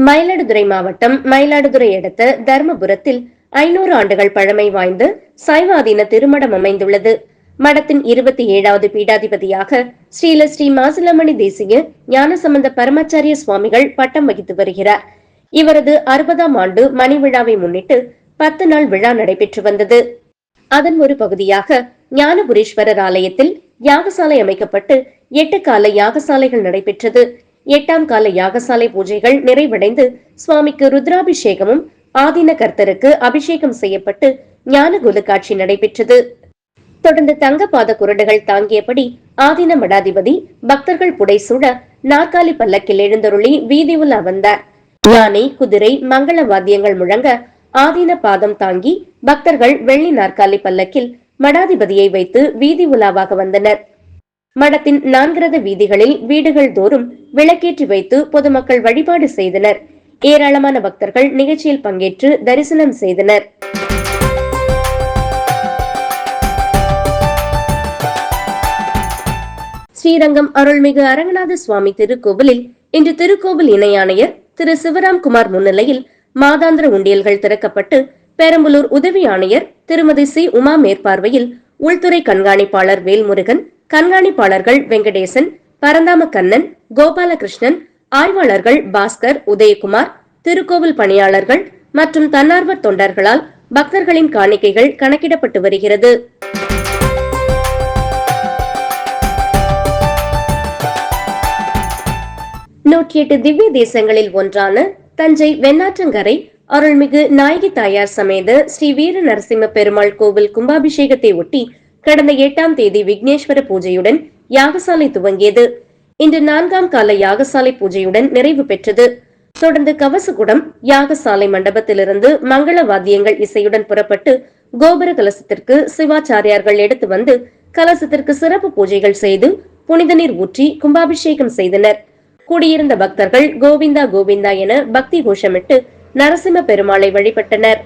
மயிலாடுதுறை மாவட்டம் மயிலாடுதுறை அடுத்த தர்மபுரத்தில் 500 ஆண்டுகள் பழமை வாய்ந்த சைவாதீன திருமடம் அமைந்துள்ளது. மடத்தின் 27வது பீடாதிபதியாக ஸ்ரீ மாசிலாமணி தேசிய ஞானசம்பந்த பரமாச்சாரிய சுவாமிகள் பட்டம் வகித்து வருகிறார். இவரது 60ஆம் ஆண்டு மணி விழாவை முன்னிட்டு 10 நாள் விழா நடைபெற்று வந்தது. அதன் ஒரு பகுதியாக ஞானபுரீஸ்வரர் ஆலயத்தில் யாகசாலை அமைக்கப்பட்டு 8 கால யாகசாலைகள் நடைபெற்றது. 8ஆம் கால யாகசாலை பூஜைகள் நிறைவடைந்து சுவாமிக்கு ருத்ராபிஷேகமும் ஆதீன கர்த்தருக்கு அபிஷேகம் செய்யப்பட்டு ஞானகுல காட்சி நடைபெற்றது. தொடர்ந்து தங்கபாத குரடுகள் தாங்கியபடி ஆதீன மடாதிபதி பக்தர்கள் புடைசூழ நாற்காலி பல்லக்கில் எழுந்தருளி வீதி உலா வந்தார். யானை, குதிரை, மங்கள வாத்தியங்கள் முழங்க ஆதீன பாதம் தாங்கி பக்தர்கள் வெள்ளி நாற்காலி பல்லக்கில் மடாதிபதியை வைத்து வீதி உலாவாக வந்தனர். மடத்தின் 4 ரத வீதிகளில் வீடுகள் தோறும் விளக்கேற்றி வைத்து பொதுமக்கள் வழிபாடு செய்தனர். ஏராளமான பக்தர்கள் நிகழ்ச்சியில் பங்கேற்று தரிசனம் செய்தனர். ஸ்ரீரங்கம் அருள்மிகு அரங்கநாத சுவாமி திருக்கோவிலில் இன்று திருக்கோவில் இணை ஆணையர் திரு சிவராம்குமார் முன்னிலையில் மாதாந்திர உண்டியல்கள் திறக்கப்பட்டு பெரம்பலூர் உதவி ஆணையர் திருமதி சி உமா மேற்பார்வையில் உள்துறை கண்காணிப்பாளர் வேல்முருகன், கண்காணிப்பாளர்கள் வெங்கடேசன், பரந்தாம கண்ணன், கோபாலகிருஷ்ணன், ஆய்வாளர்கள் பாஸ்கர், உதயகுமார், திருக்கோவில் பணியாளர்கள் மற்றும் தன்னார்வ தொண்டர்களால் பக்தர்களின் காணிக்கைகள் கணக்கிடப்பட்டு வருகிறது. நூற்றி 8 திவ்ய தேசங்களில் ஒன்றான தஞ்சை வெண்ணாற்றங்கரை அருள்மிகு நாயகி தாயார் சமேத ஸ்ரீ வீர நரசிம்ம பெருமாள் கோவில் கும்பாபிஷேகத்தை ஒட்டி கடந்த 8ஆம் தேதி விக்னேஸ்வர பூஜையுடன் யாகசாலை துவங்கியது. இன்று 4ஆம் கால யாகசாலை பூஜையுடன் நிறைவு பெற்றது. தொடர்ந்து கவசகுடம் யாகசாலை மண்டபத்திலிருந்து மங்கள வாத்தியங்கள் இசையுடன் புறப்பட்டு கோபுர கலசத்திற்கு சிவாச்சாரியார்கள் எடுத்து வந்து கலசத்திற்கு சிறப்பு பூஜைகள் செய்து புனித நீர் ஊற்றி கும்பாபிஷேகம் செய்தனர். கூடியிருந்த பக்தர்கள் கோவிந்தா கோவிந்தா என பக்தி கோஷமிட்டு நரசிம்ம பெருமாளை வழிபட்டனர்.